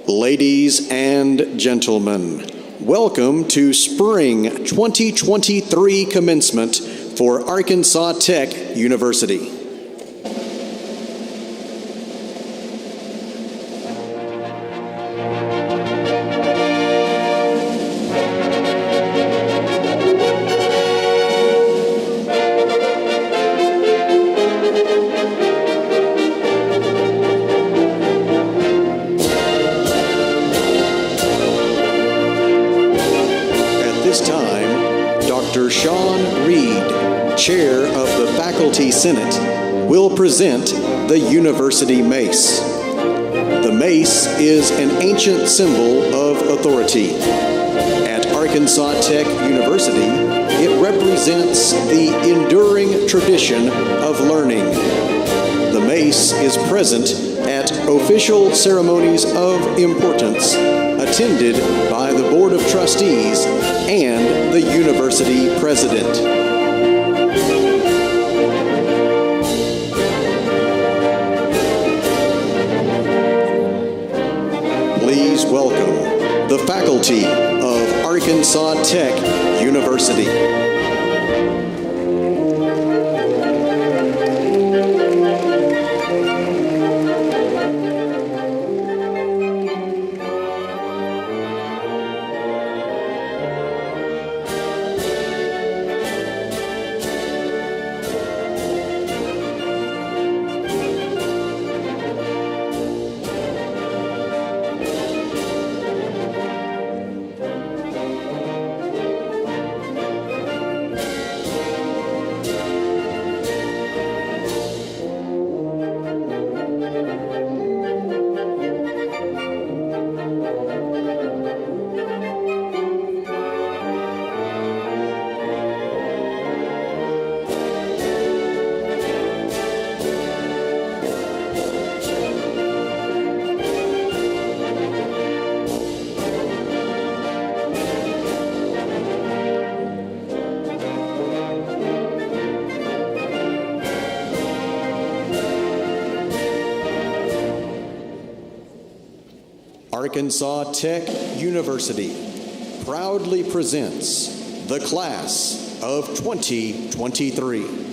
Ladies and gentlemen, welcome to Spring 2023 Commencement for Arkansas Tech University. Chair of the Faculty Senate, will present the University Mace. The mace is an ancient symbol of authority. At Arkansas Tech University, it represents the enduring tradition of learning. The mace is present at official ceremonies of importance, attended by the Board of Trustees and the University President. Please welcome the faculty of Arkansas Tech University. Arkansas Tech University proudly presents the class of 2023.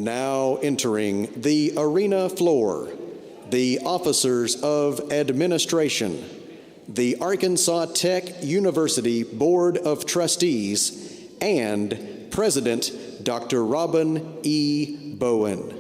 Now entering the arena floor, the officers of administration, the Arkansas Tech University Board of Trustees, and President Dr. Robin E. Bowen.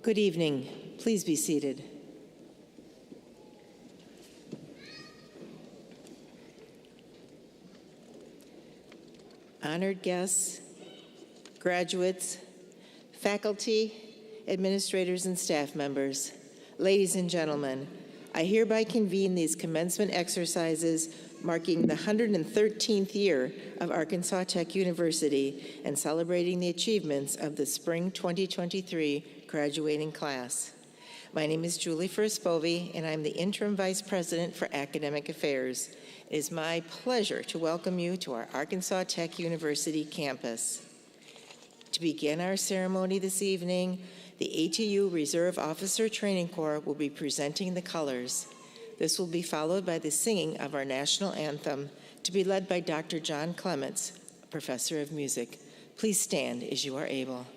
Good evening. Please be seated. Honored guests, graduates, faculty, administrators, and staff members, ladies and gentlemen, I hereby convene these commencement exercises marking the 113th year of Arkansas Tech University and celebrating the achievements of the Spring 2023 graduating class. My name is Julie Furspovi, and I'm the Interim Vice President for Academic Affairs. It is my pleasure to welcome you to our Arkansas Tech University campus. To begin our ceremony this evening, the ATU Reserve Officer Training Corps will be presenting the colors. This will be followed by the singing of our national anthem, to be led by Dr. John Clements, Professor of Music. Please stand as you are able.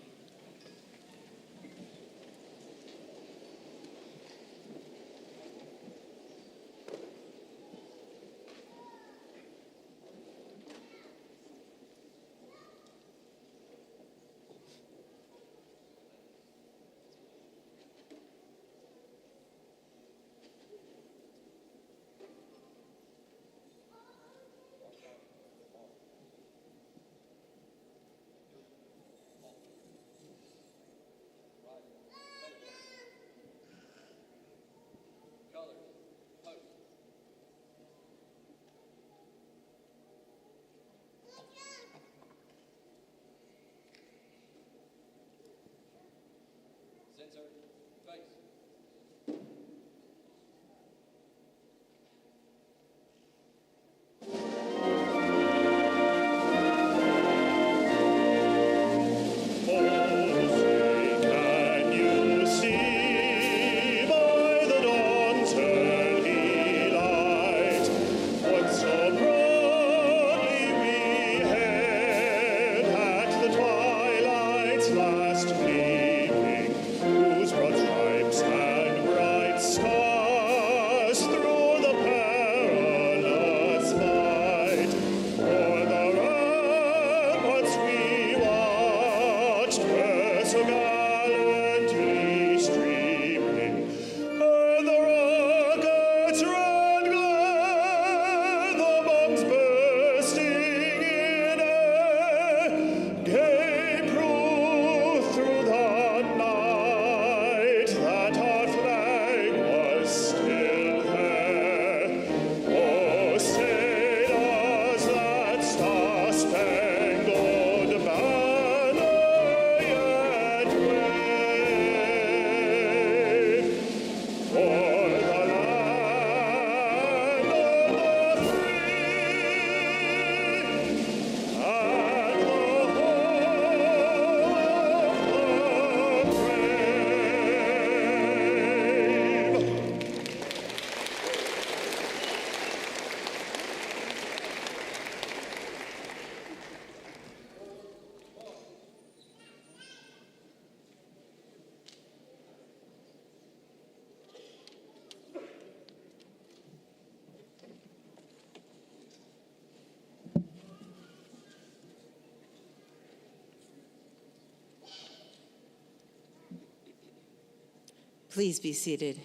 Please be seated.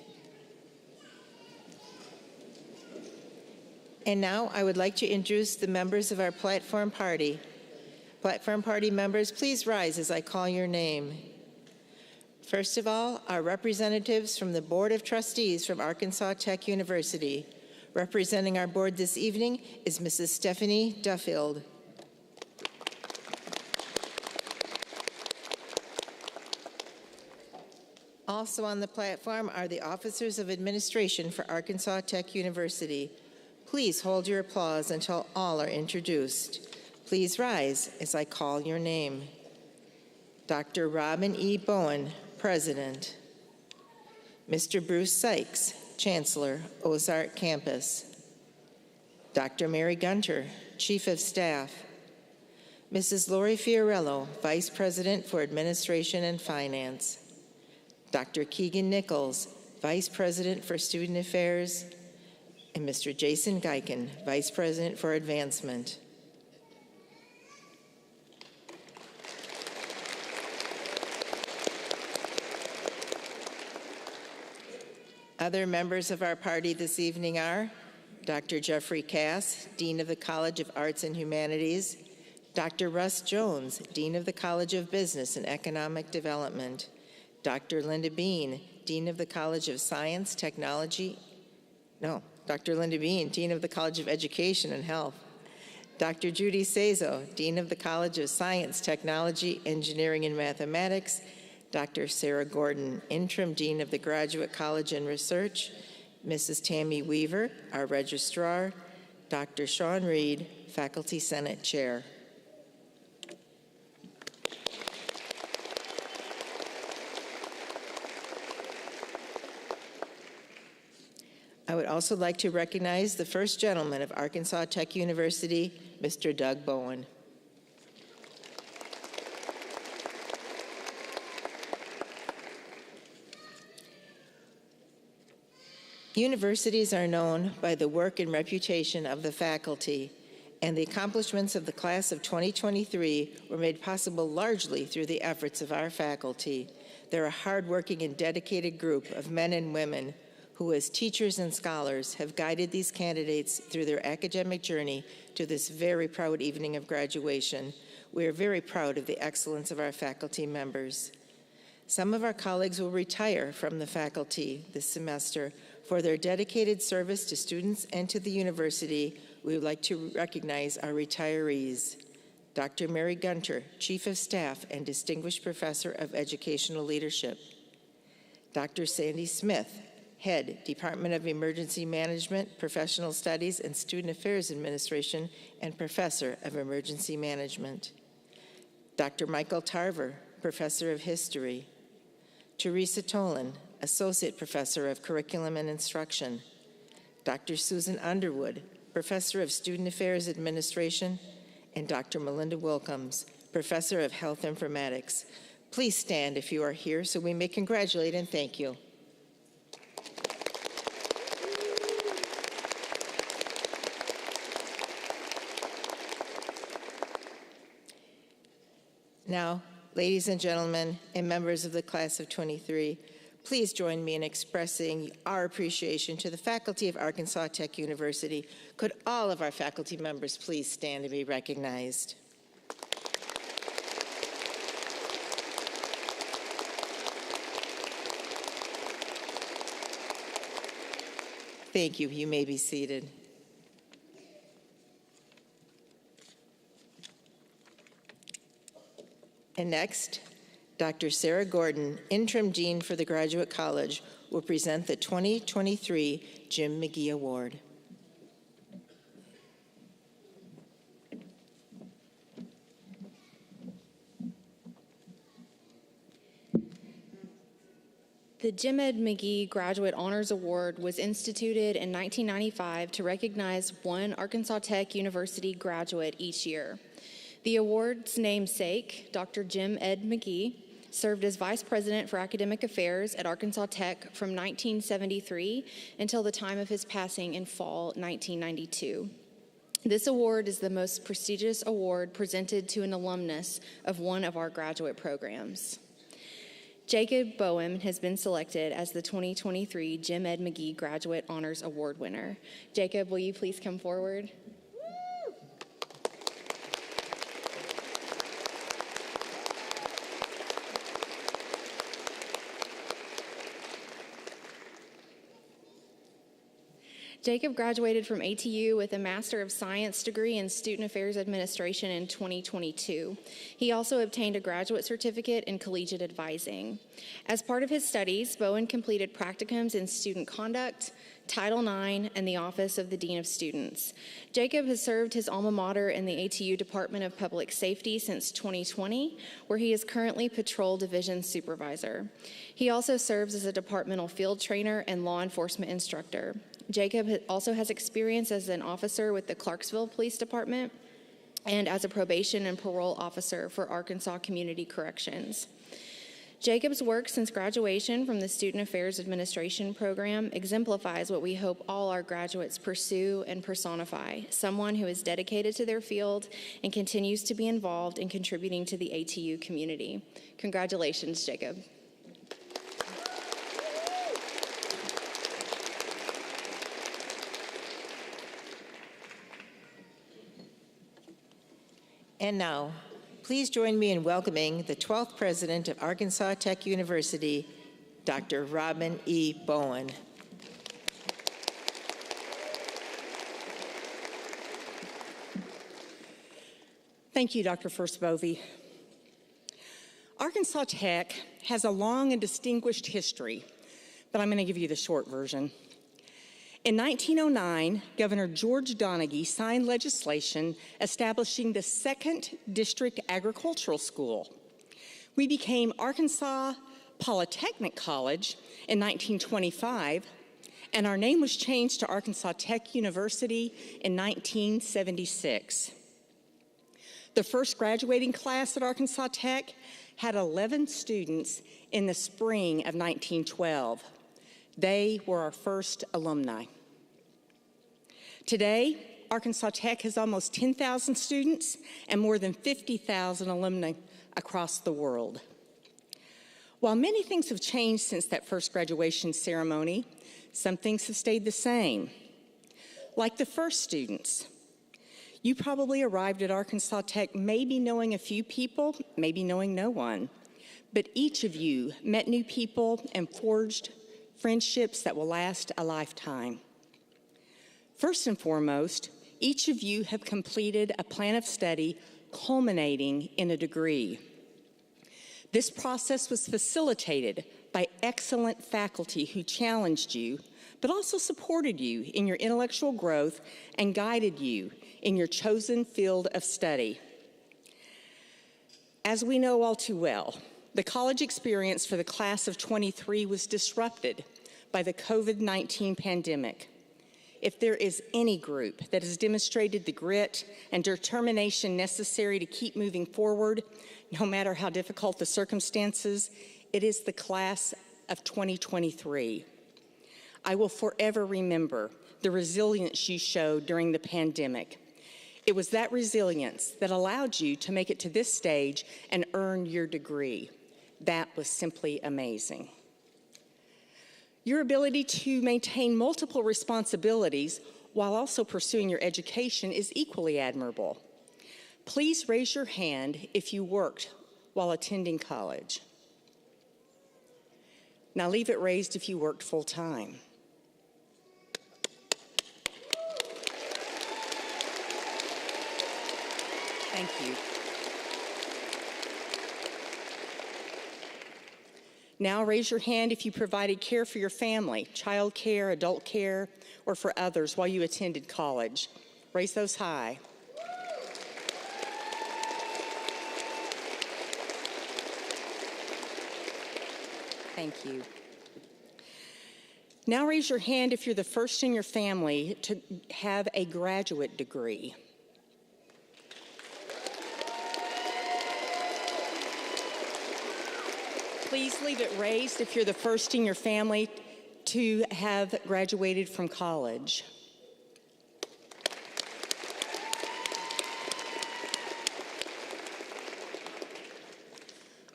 And now I would like to introduce the members of our platform party. Platform party members, please rise as I call your name. First of all, our representatives from the Board of Trustees from Arkansas Tech University. Representing our board this evening is Mrs. Stephanie Duffield. Also on the platform are the Officers of Administration for Arkansas Tech University. Please hold your applause until all are introduced. Please rise as I call your name. Dr. Robin E. Bowen, President. Mr. Bruce Sykes, Chancellor, Ozark Campus. Dr. Mary Gunter, Chief of Staff. Mrs. Lori Fiorello, Vice President for Administration and Finance. Dr. Keegan Nichols, Vice President for Student Affairs, and Mr. Jason Geiken, Vice President for Advancement. Other members of our party this evening are Dr. Jeffrey Cass, Dean of the College of Arts and Humanities, Dr. Russ Jones, Dean of the College of Business and Economic Development, Dr. Linda Bean, Dean of the College of Science, Dr. Linda Bean, Dean of the College of Education and Health, Dr. Judy Sazo, Dean of the College of Science, Technology, Engineering, and Mathematics, Dr. Sarah Gordon, Interim Dean of the Graduate College and Research, Mrs. Tammy Weaver, our Registrar, Dr. Sean Reed, Faculty Senate Chair. I would also like to recognize the first gentleman of Arkansas Tech University, Mr. Doug Bowen. Universities are known by the work and reputation of the faculty, and the accomplishments of the class of 2023 were made possible largely through the efforts of our faculty. They're a hardworking and dedicated group of men and women who, as teachers and scholars, have guided these candidates through their academic journey to this very proud evening of graduation. We are very proud of the excellence of our faculty members. Some of our colleagues will retire from the faculty this semester. For their dedicated service to students and to the university, we would like to recognize our retirees. Dr. Mary Gunter, Chief of Staff and Distinguished Professor of Educational Leadership. Dr. Sandy Smith, Head, Department of Emergency Management, Professional Studies, and Student Affairs Administration, and Professor of Emergency Management. Dr. Michael Tarver, Professor of History. Teresa Tolan, Associate Professor of Curriculum and Instruction. Dr. Susan Underwood, Professor of Student Affairs Administration, and Dr. Melinda Wilkins, Professor of Health Informatics. Please stand if you are here so we may congratulate and thank you. Now, ladies and gentlemen, and members of the class of 23, please join me in expressing our appreciation to the faculty of Arkansas Tech University. Could all of our faculty members please stand and be recognized? Thank you. You may be seated. And next, Dr. Sarah Gordon, Interim Dean for the Graduate College, will present the 2023 Jim McGee Award. The Jim Ed McGee Graduate Honors Award was instituted in 1995 to recognize one Arkansas Tech University graduate each year. The award's namesake, Dr. Jim Ed McGee, served as Vice President for Academic Affairs at Arkansas Tech from 1973 until the time of his passing in fall 1992. This award is the most prestigious award presented to an alumnus of one of our graduate programs. Jacob Bowen has been selected as the 2023 Jim Ed McGee Graduate Honors Award winner. Jacob, will you please come forward? Jacob graduated from ATU with a Master of Science degree in Student Affairs Administration in 2022. He also obtained a graduate certificate in collegiate advising. As part of his studies, Bowen completed practicums in student conduct, Title IX, and the Office of the Dean of Students. Jacob has served his alma mater in the ATU Department of Public Safety since 2020, where he is currently Patrol Division Supervisor. He also serves as a departmental field trainer and law enforcement instructor. Jacob also has experience as an officer with the Clarksville Police Department and as a probation and parole officer for Arkansas Community Corrections. Jacob's work since graduation from the Student Affairs Administration program exemplifies what we hope all our graduates pursue and personify, someone who is dedicated to their field and continues to be involved in contributing to the ATU community. Congratulations, Jacob. And now, please join me in welcoming the 12th President of Arkansas Tech University, Dr. Robin E. Bowen. Thank you, Dr. First Bovee. Arkansas Tech has a long and distinguished history, but I'm going to give you the short version. In 1909, Governor George Donaghy signed legislation establishing the 2nd District Agricultural School. We became Arkansas Polytechnic College in 1925, and our name was changed to Arkansas Tech University in 1976. The first graduating class at Arkansas Tech had 11 students in the spring of 1912. They were our first alumni. Today, Arkansas Tech has almost 10,000 students and more than 50,000 alumni across the world. While many things have changed since that first graduation ceremony, some things have stayed the same. Like the first students, you probably arrived at Arkansas Tech maybe knowing a few people, maybe knowing no one, but each of you met new people and forged friendships that will last a lifetime. First and foremost, each of you have completed a plan of study culminating in a degree. This process was facilitated by excellent faculty who challenged you, but also supported you in your intellectual growth and guided you in your chosen field of study. As we know all too well, the college experience for the class of 23 was disrupted by the COVID-19 pandemic. If there is any group that has demonstrated the grit and determination necessary to keep moving forward, no matter how difficult the circumstances, it is the class of 2023. I will forever remember the resilience you showed during the pandemic. It was that resilience that allowed you to make it to this stage and earn your degree. That was simply amazing. Your ability to maintain multiple responsibilities while also pursuing your education is equally admirable. Please raise your hand if you worked while attending college. Now leave it raised if you worked full-time. Thank you. Now raise your hand if you provided care for your family, child care, adult care, or for others while you attended college. Raise those high. Thank you. Now raise your hand if you're the first in your family to have a graduate degree. Please leave it raised if you're the first in your family to have graduated from college.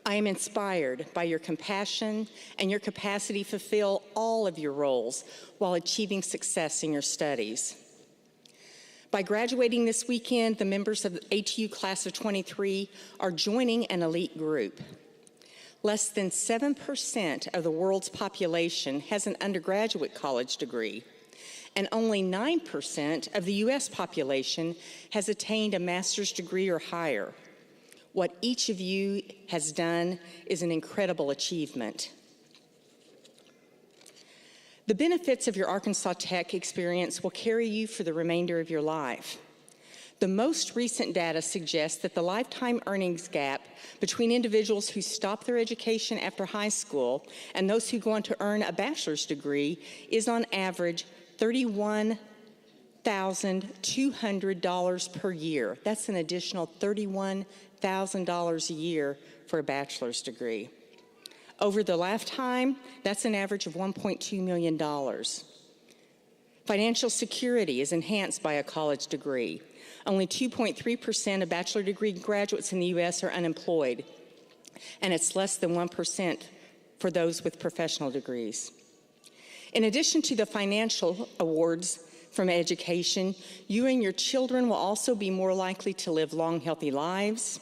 I am inspired by your compassion and your capacity to fulfill all of your roles while achieving success in your studies. By graduating this weekend, the members of the ATU Class of 23 are joining an elite group. Less than 7% of the world's population has an undergraduate college degree, and only 9% of the U.S. population has attained a master's degree or higher. What each of you has done is an incredible achievement. The benefits of your Arkansas Tech experience will carry you for the remainder of your life. The most recent data suggests that the lifetime earnings gap between individuals who stop their education after high school and those who go on to earn a bachelor's degree is on average $31,200 per year. That's an additional $31,000 a year for a bachelor's degree. Over the lifetime, that's an average of $1.2 million. Financial security is enhanced by a college degree. Only 2.3% of bachelor degree graduates in the U.S. are unemployed, and it's less than 1% for those with professional degrees. In addition to the financial awards from education, you and your children will also be more likely to live long, healthy lives.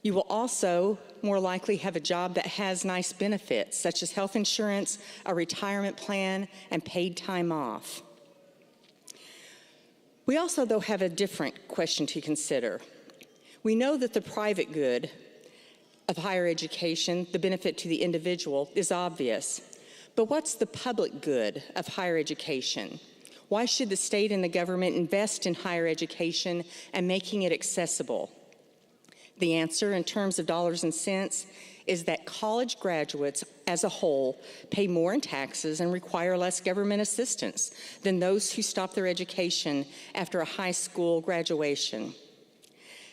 You will also more likely have a job that has nice benefits, such as health insurance, a retirement plan, and paid time off. We also, though, have a different question to consider. We know that the private good of higher education, the benefit to the individual, is obvious. But what's the public good of higher education? Why should the state and the government invest in higher education and making it accessible? The answer, in terms of dollars and cents, is that college graduates as a whole pay more in taxes and require less government assistance than those who stop their education after a high school graduation.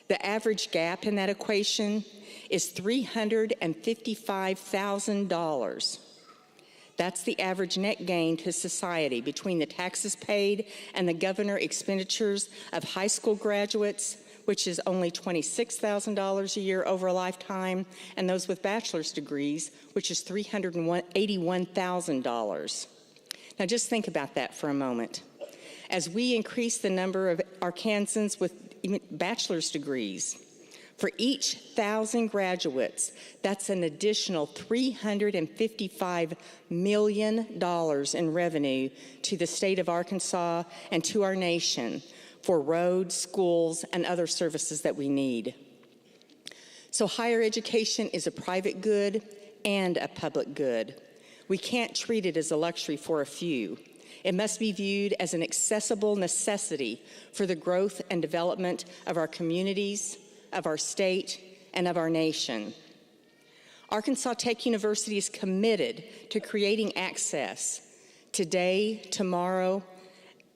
The average gap in that equation is $355,000. That's the average net gain to society between the taxes paid and the government expenditures of high school graduates, which is only $26,000 a year over a lifetime, and those with bachelor's degrees, which is $381,000. Now just think about that for a moment. As we increase the number of Arkansans with bachelor's degrees, for each 1,000 graduates, that's an additional $355 million in revenue to the state of Arkansas and to our nation for roads, schools, and other services that we need. So higher education is a private good and a public good. We can't treat it as a luxury for a few. It must be viewed as an accessible necessity for the growth and development of our communities, of our state, and of our nation. Arkansas Tech University is committed to creating access today, tomorrow,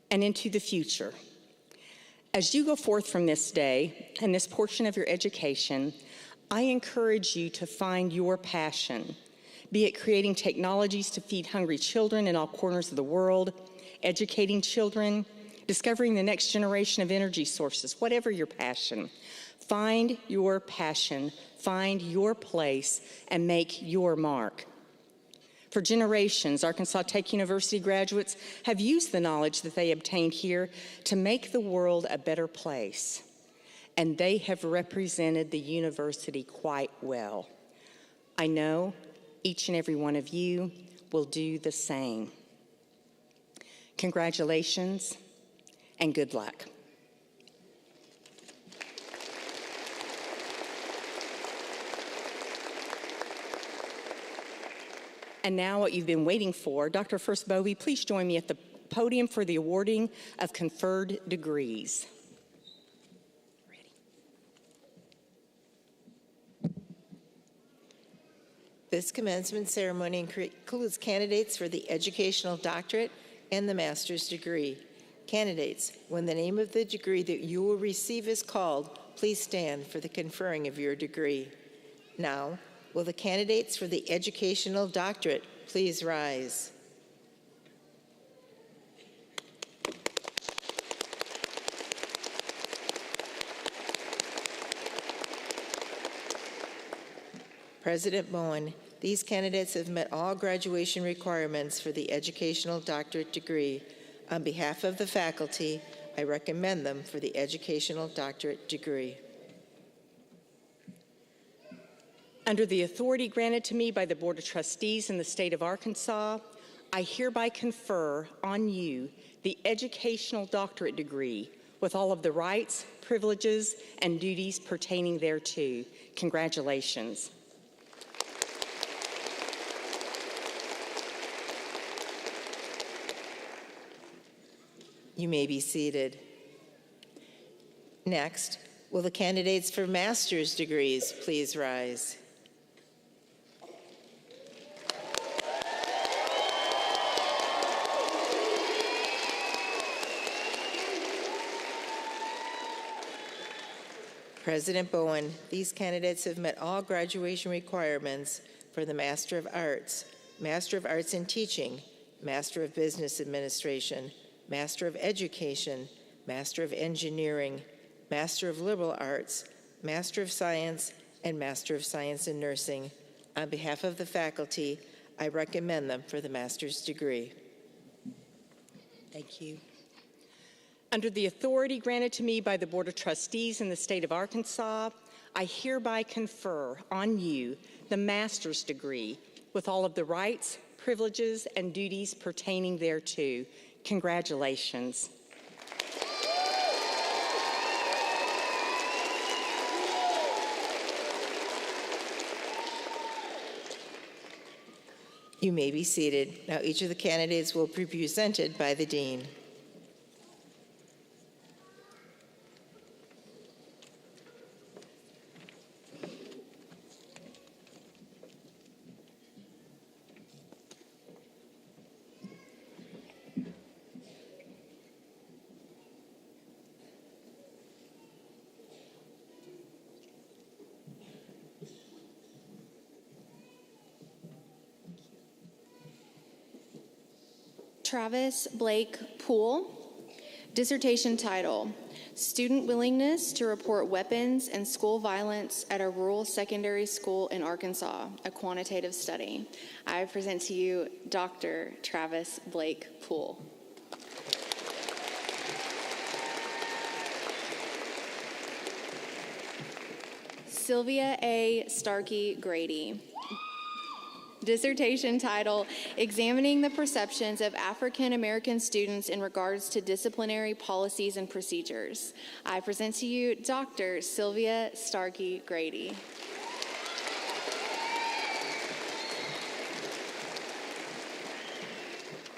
and into the future. As you go forth from this day and this portion of your education, I encourage you to find your passion, be it creating technologies to feed hungry children in all corners of the world, educating children, discovering the next generation of energy sources, whatever your passion. Find your passion, find your place, and make your mark. For generations, Arkansas Tech University graduates have used the knowledge that they obtained here to make the world a better place, and they have represented the university quite well. I know each and every one of you will do the same. Congratulations and good luck. And now what you've been waiting for, Dr. First Bovee, please join me at the podium for the awarding of conferred degrees. Ready. This commencement ceremony includes candidates for the educational doctorate and the master's degree. Candidates, when the name of the degree that you will receive is called, please stand for the conferring of your degree. Now, will the candidates for the educational doctorate please rise? President Bowen, these candidates have met all graduation requirements for the educational doctorate degree. On behalf of the faculty, I recommend them for the educational doctorate degree. Under the authority granted to me by the Board of Trustees in the state of Arkansas, I hereby confer on you the educational doctorate degree with all of the rights, privileges, and duties pertaining thereto. Congratulations. You may be seated. Next, will the candidates for master's degrees please rise? President Bowen, these candidates have met all graduation requirements for the Master of Arts in Teaching, Master of Business Administration, Master of Education, Master of Engineering, Master of Liberal Arts, Master of Science, and Master of Science in Nursing. On behalf of the faculty, I recommend them for the master's degree. Thank you. Under the authority granted to me by the Board of Trustees in the state of Arkansas, I hereby confer on you the master's degree with all of the rights, privileges, and duties pertaining thereto. Congratulations. You may be seated. Now, each of the candidates will be presented by the dean. Travis Blake Poole. Dissertation title, Student Willingness to Report Weapons and School Violence at a Rural Secondary School in Arkansas, a Quantitative Study. I present to you Dr. Travis Blake Poole. Sylvia A. Starkey Grady. Dissertation title, Examining the Perceptions of African American Students in Regards to Disciplinary Policies and Procedures. I present to you Dr. Sylvia Starkey Grady.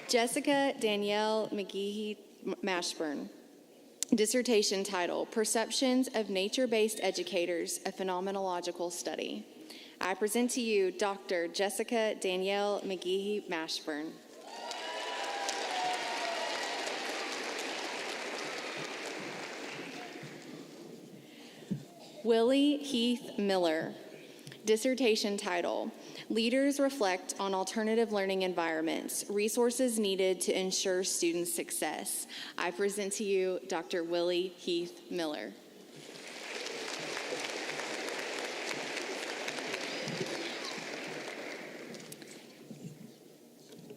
Jessica Danielle McGehee Mashburn. Dissertation title, Perceptions of Nature-Based Educators, a Phenomenological Study. I present to you Dr. Jessica Danielle McGehee Mashburn. Willie Heath Miller. Dissertation title, Leaders Reflect on Alternative Learning Environments, Resources Needed to Ensure Student Success. I present to you Dr. Willie Heath Miller.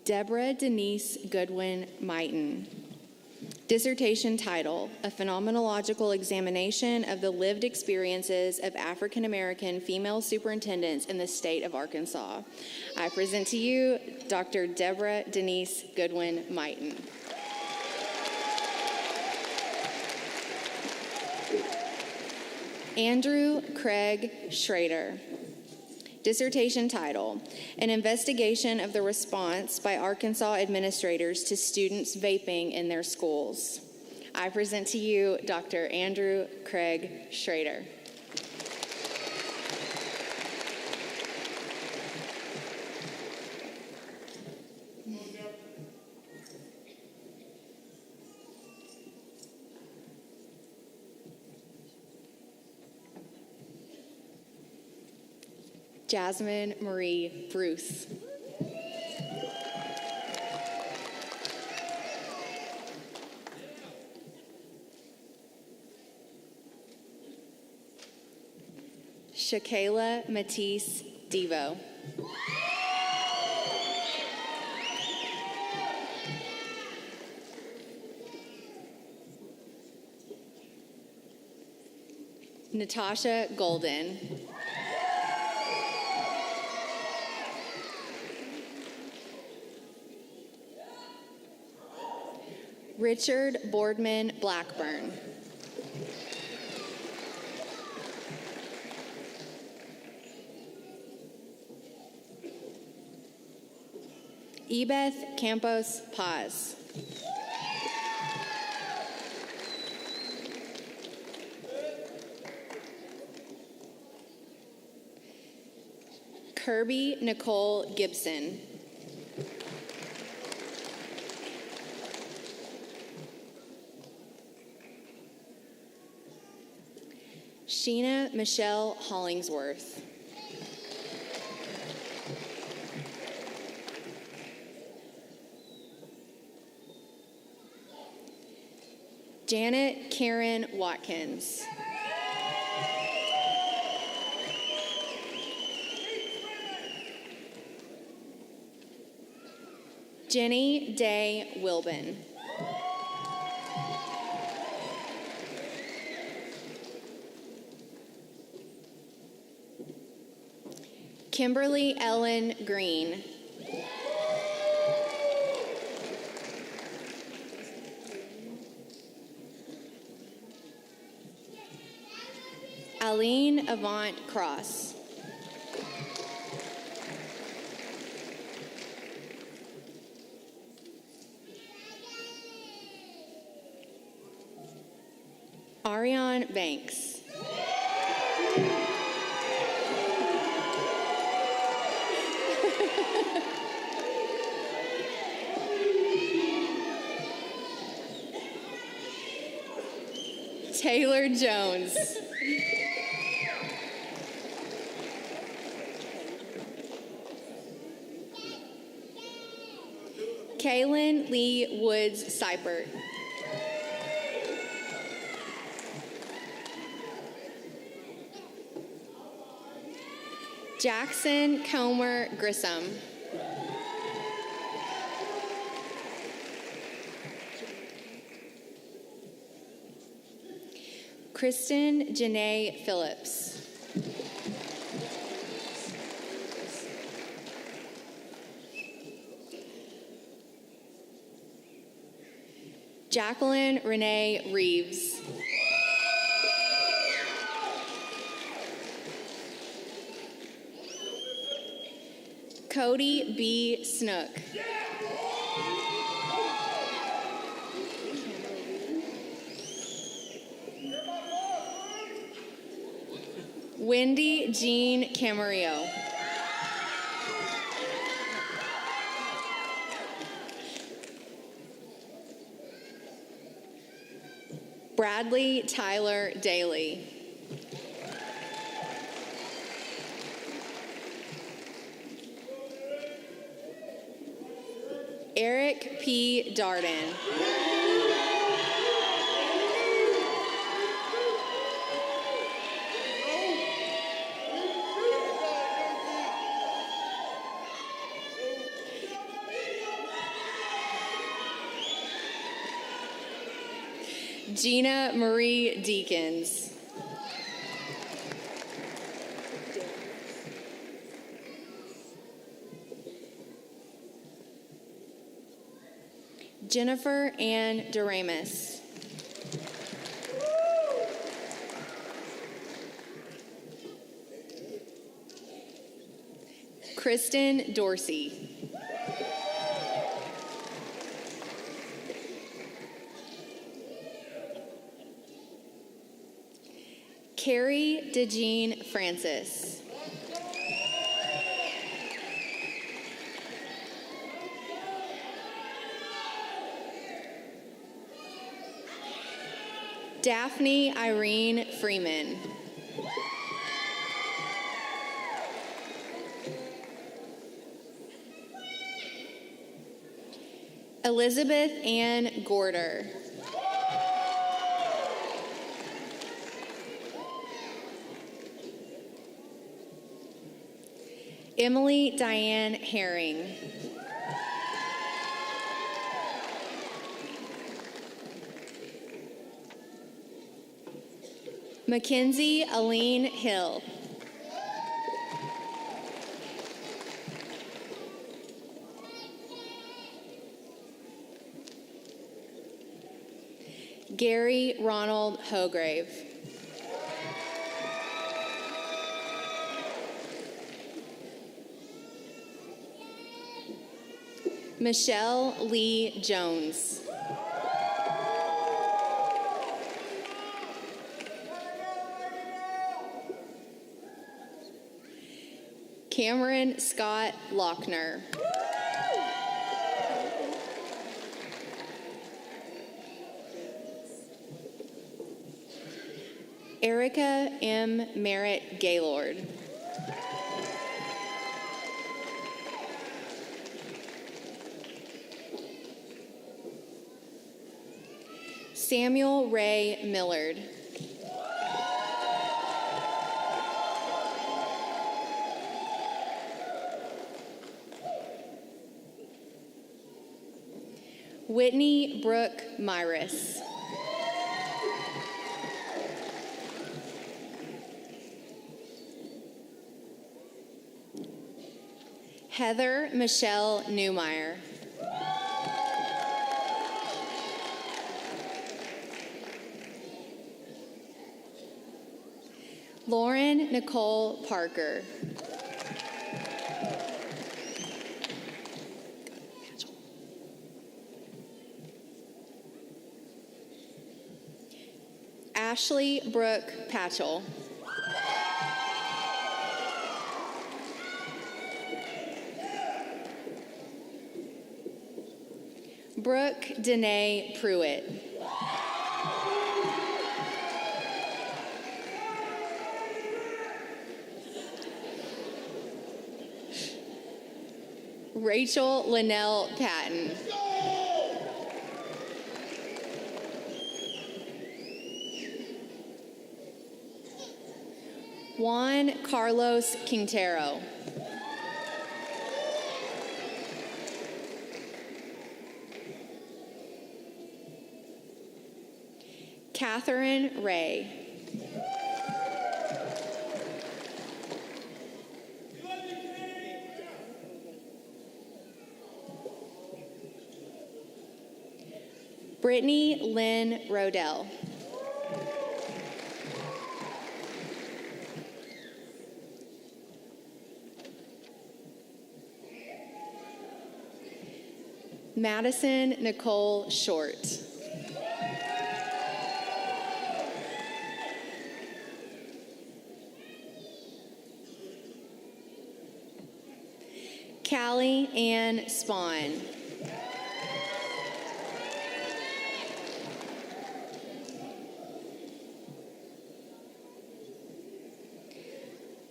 Deborah Denise Goodwin Mighton. Dissertation title, A Phenomenological Examination of the Lived Experiences of African American Female Superintendents in the State of Arkansas. I present to you Dr. Deborah Denise Goodwin Mighton. Andrew Craig Schrader. Dissertation title, An Investigation of the Response by Arkansas Administrators to Students Vaping in Their Schools. I present to you Dr. Andrew Craig Schrader. Jasmine Marie Bruce. Shakayla Matisse Devo. Natasha Golden. Richard Boardman Blackburn. Ebeth Campos Paz. Kirby Nicole Gibson. Sheena Michelle Hollingsworth. Janet Karen Watkins. Jenny Day Wilbin. Kimberly Ellen Green. Aline Avant Cross. Ariane Banks. Taylor Jones. Kaylin Lee Woods Seipert. Jackson Comer Grissom. Kristen Janae Phillips. Jacqueline Renee Reeves. Cody B. Snook. Wendy Jean Camarillo. Bradley Tyler Daly. Eric P. Darden. Gina Marie Deakins. Jennifer Ann Doremus. Kristen Dorsey. Carrie DeJean Francis. Daphne Irene Freeman. Elizabeth Ann Gorder. Emily Diane Herring. Mackenzie Aline Hill. Gary Ronald Hograve. Michelle Lee Jones. Cameron Scott Lochner. Erica M. Merritt Gaylord. Samuel Ray Millard. Whitney Brooke Myris. Heather Michelle Newmeyer. Lauren Nicole Parker. Ashley Brooke Patchell. Brooke Danae Pruitt. Rachel Linnell Patton. Juan Carlos Quintero. Catherine Ray. Brittany Lynn Rodell. Madison Nicole Short. Callie Ann Spawn.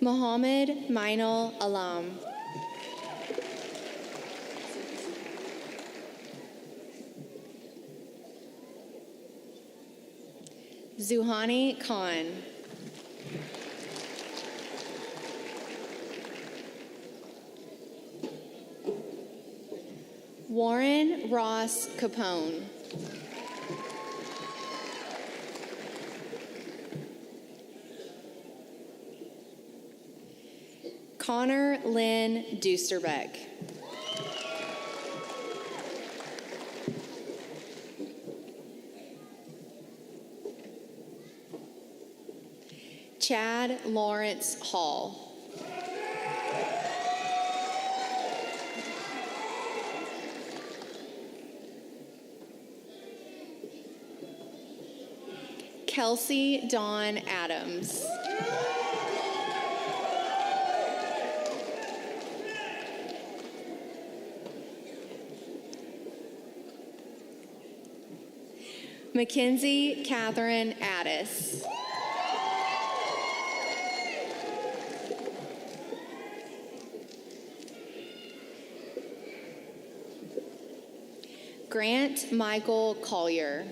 Mohammed Mainal Alam. Zuhani Khan. Warren Ross Capone. Connor Lynn Dusterbeck. Chad Lawrence Hall. Kelsey Dawn Adams. Mackenzie Catherine Addis. Grant Michael Collier.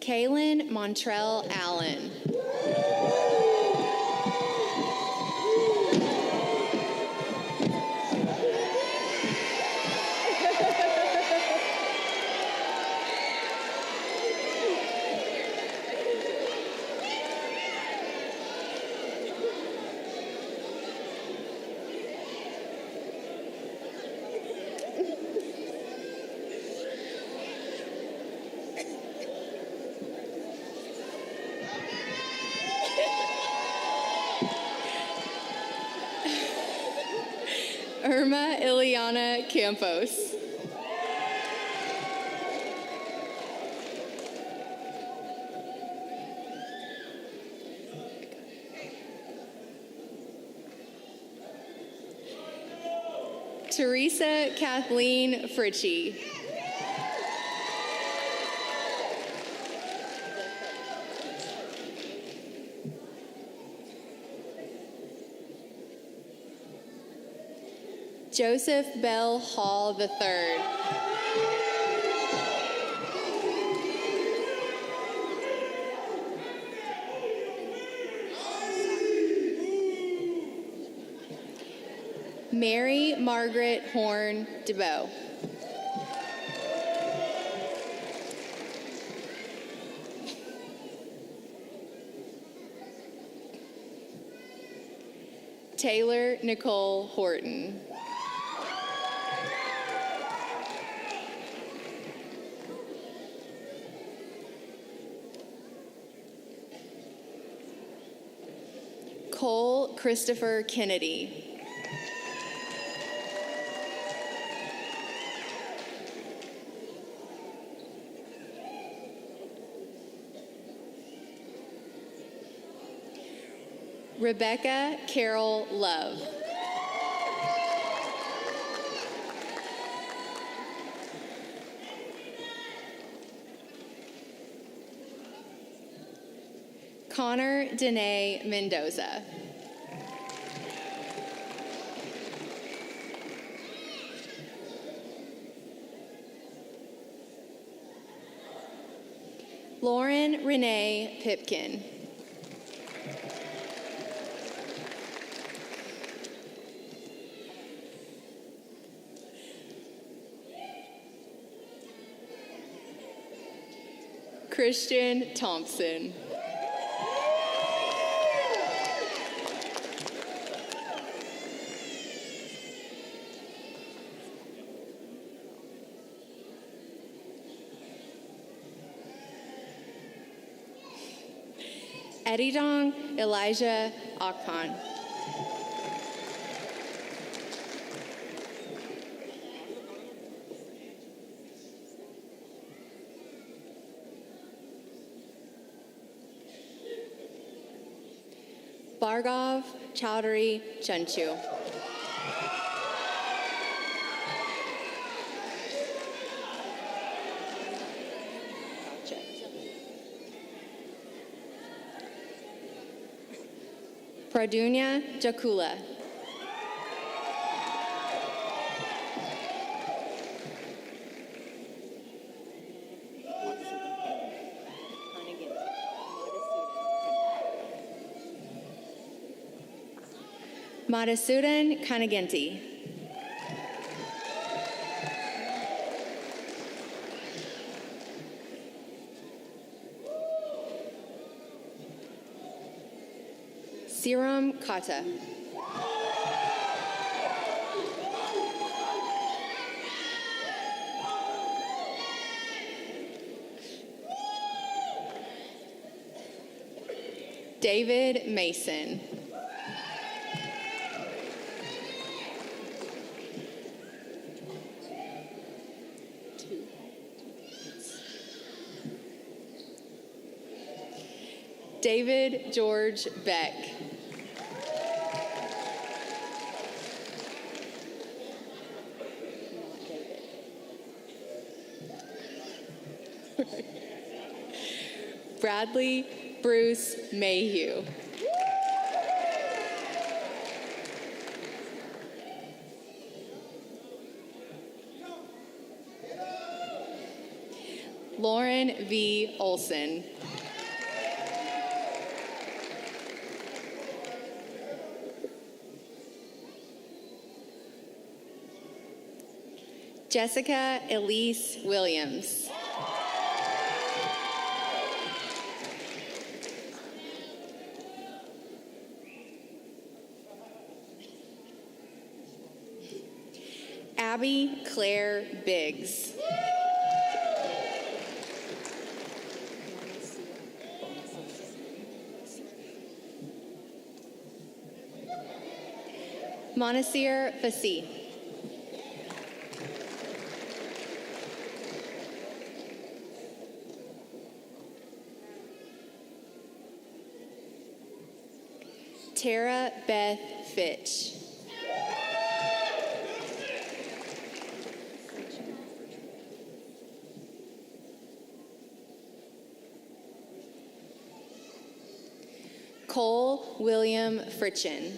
Kaylin Montrell Allen. Irma Ileana Campos. Teresa Kathleen Fritchie. Joseph Bell Hall III. Mary Margaret Horn DeBow. Taylor Nicole Horton. Cole Christopher Kennedy. Rebecca Carol Love. Connor Danae Mendoza. Lauren Renee Pipkin. Christian Thompson. Edidong Elijah Akpan. Bhargav Chowdhury Chanchu. Pradunya Jakula. Madhusudan Kanaginti. Siram Kata. David Mason. David George Beck. Bradley Bruce Mayhew. Lauren V. Olson. Jessica Elise Williams. Abby Claire Biggs. Monasir Fasi. Tara Beth Fitch. Cole William Fritchen.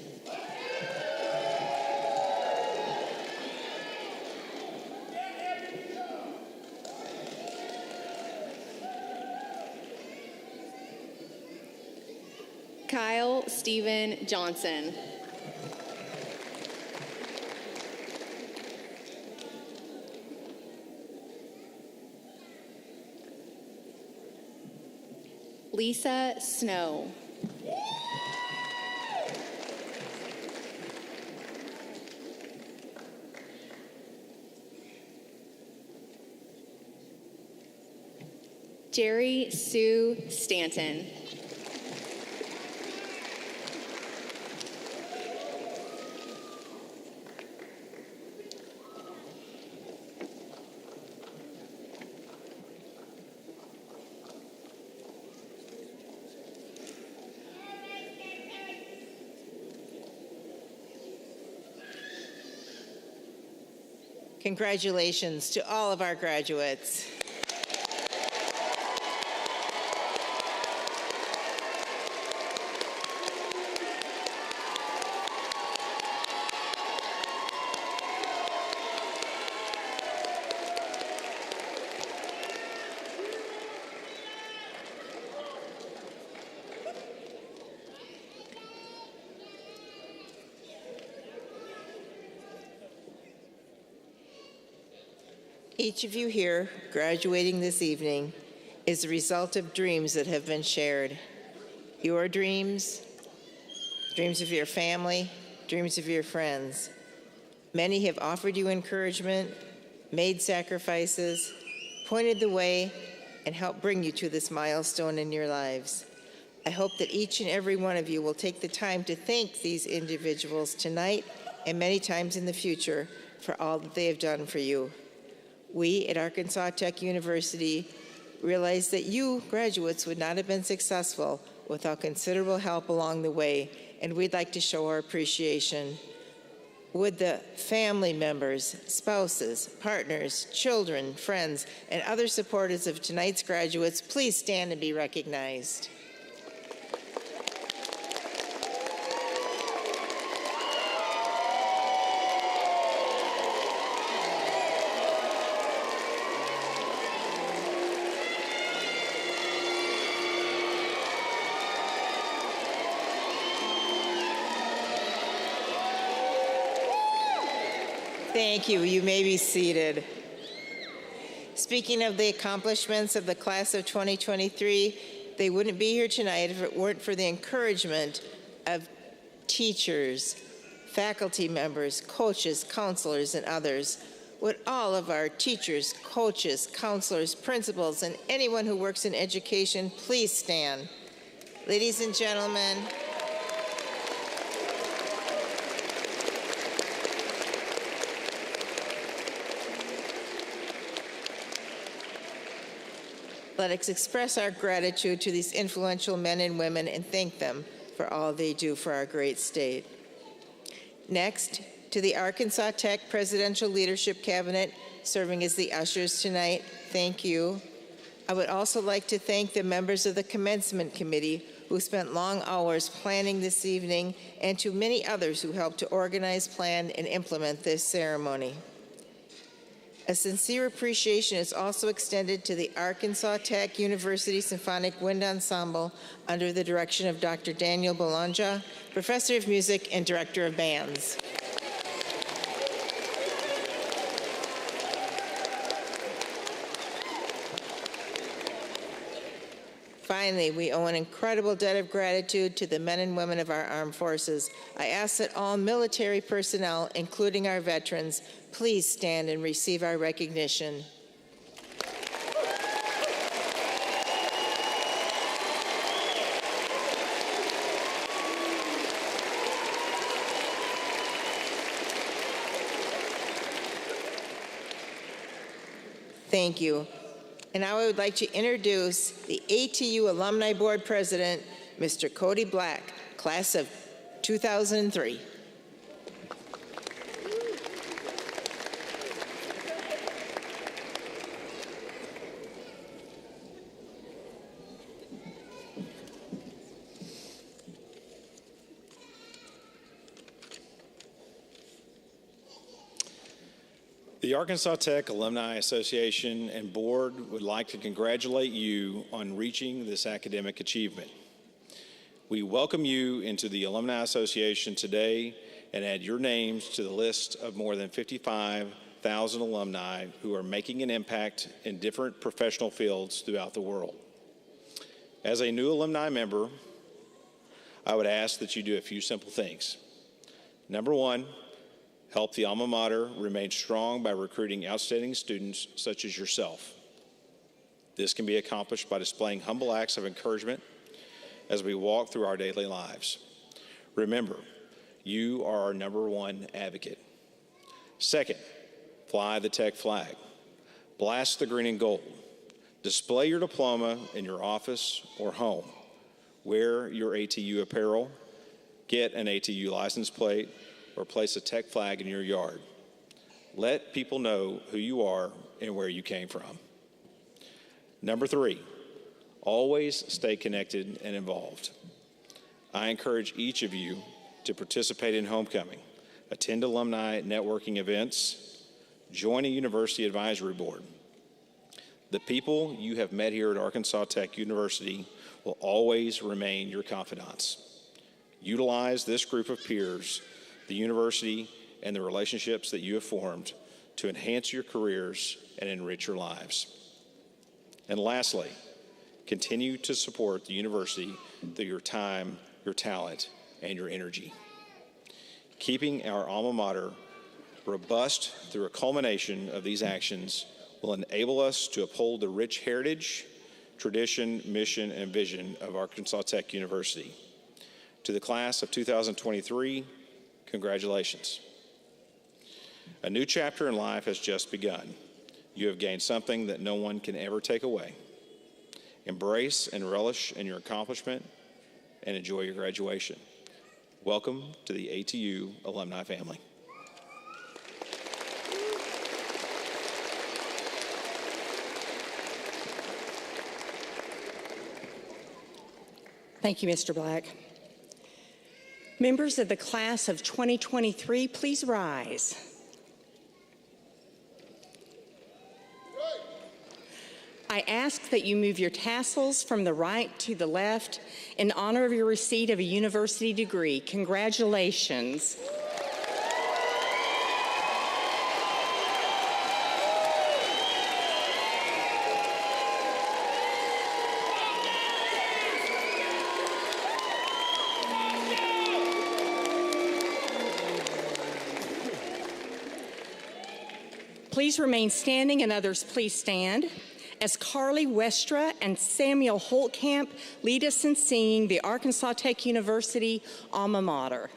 Kyle Stephen Johnson. Lisa Snow. Jerry Sue Stanton. Congratulations to all of our graduates. Each of you here graduating this evening is the result of dreams that have been shared. Your dreams, dreams of your family, dreams of your friends. Many have offered you encouragement, made sacrifices, pointed the way, and helped bring you to this milestone in your lives. I hope that each and every one of you will take the time to thank these individuals tonight and many times in the future for all that they have done for you. We at Arkansas Tech University realize that you, graduates, would not have been successful without considerable help along the way, and we'd like to show our appreciation. Would the family members, spouses, partners, children, friends, and other supporters of tonight's graduates please stand and be recognized? Thank you. You may be seated. Speaking of the accomplishments of the class of 2023, they wouldn't be here tonight if it weren't for the encouragement of teachers, faculty members, coaches, counselors, and others. Would all of our teachers, coaches, counselors, principals, and anyone who works in education please stand? Ladies and gentlemen, let us express our gratitude to these influential men and women and thank them for all they do for our great state. Next, to the Arkansas Tech Presidential Leadership Cabinet, serving as the ushers tonight, thank you. I would also like to thank the members of the Commencement Committee who spent long hours planning this evening, and to many others who helped to organize, plan, and implement this ceremony. A sincere appreciation is also extended to the Arkansas Tech University Symphonic Wind Ensemble under the direction of Dr. Daniel Bolonja, Professor of Music and Director of Bands. Finally, we owe an incredible debt of gratitude to the men and women of our armed forces. I ask that all military personnel, including our veterans, please stand and receive our recognition. Thank you. And now I would like to introduce the ATU Alumni Board President, Mr. Cody Black, class of 2003. The Arkansas Tech Alumni Association and Board would like to congratulate you on reaching this academic achievement. We welcome you into the Alumni Association today and add your names to the list of more than 55,000 alumni who are making an impact in different professional fields throughout the world. As a new alumni member, I would ask that you do a few simple things. Number one, help the alma mater remain strong by recruiting outstanding students such as yourself. This can be accomplished by displaying humble acts of encouragement as we walk through our daily lives. Remember, you are our #1 advocate. Second, fly the tech flag. Blast the green and gold. Display your diploma in your office or home. Wear your ATU apparel. Get an ATU license plate or place a tech flag in your yard. Let people know who you are and where you came from. Number 3, always stay connected and involved. I encourage each of you to participate in homecoming, attend alumni networking events, join a university advisory board. The people you have met here at Arkansas Tech University will always remain your confidants. Utilize this group of peers, the university, and the relationships that you have formed to enhance your careers and enrich your lives. And lastly, continue to support the university through your time, your talent, and your energy. Keeping our alma mater robust through a culmination of these actions will enable us to uphold the rich heritage, tradition, mission, and vision of Arkansas Tech University. To the class of 2023, congratulations. A new chapter in life has just begun. You have gained something that no one can ever take away. Embrace and relish in your accomplishment and enjoy your graduation. Welcome to the ATU alumni family. Thank you, Mr. Black. Members of the class of 2023, please rise. I ask that you move your tassels from the right to the left in honor of your receipt of a university degree. Congratulations. Please remain standing, and others please stand, as Carly Westra and Samuel Holtkamp lead us in singing the Arkansas Tech University alma mater.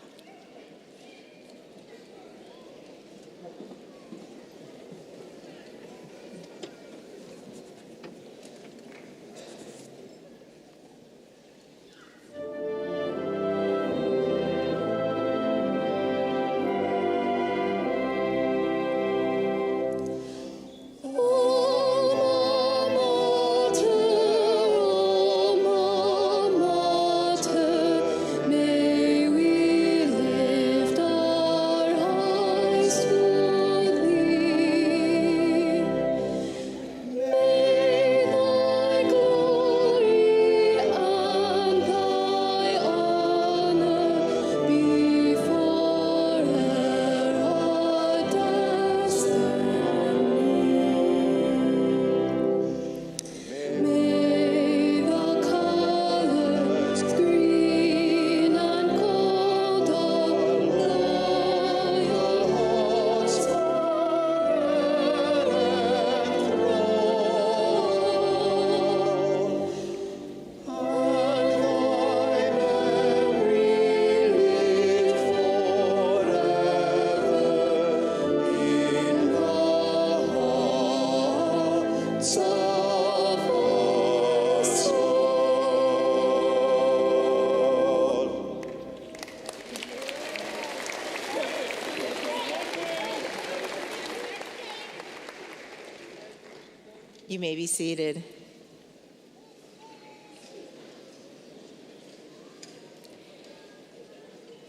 You may be seated.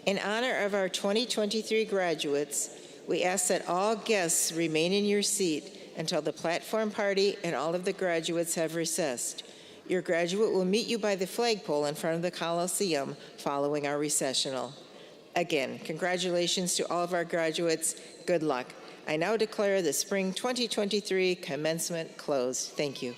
In honor of our 2023 graduates, we ask that all guests remain in your seat until the platform party and all of the graduates have recessed. Your graduate will meet you by the flagpole in front of the Coliseum following our recessional. Again, congratulations to all of our graduates. Good luck. I now declare the spring 2023 commencement closed. Thank you.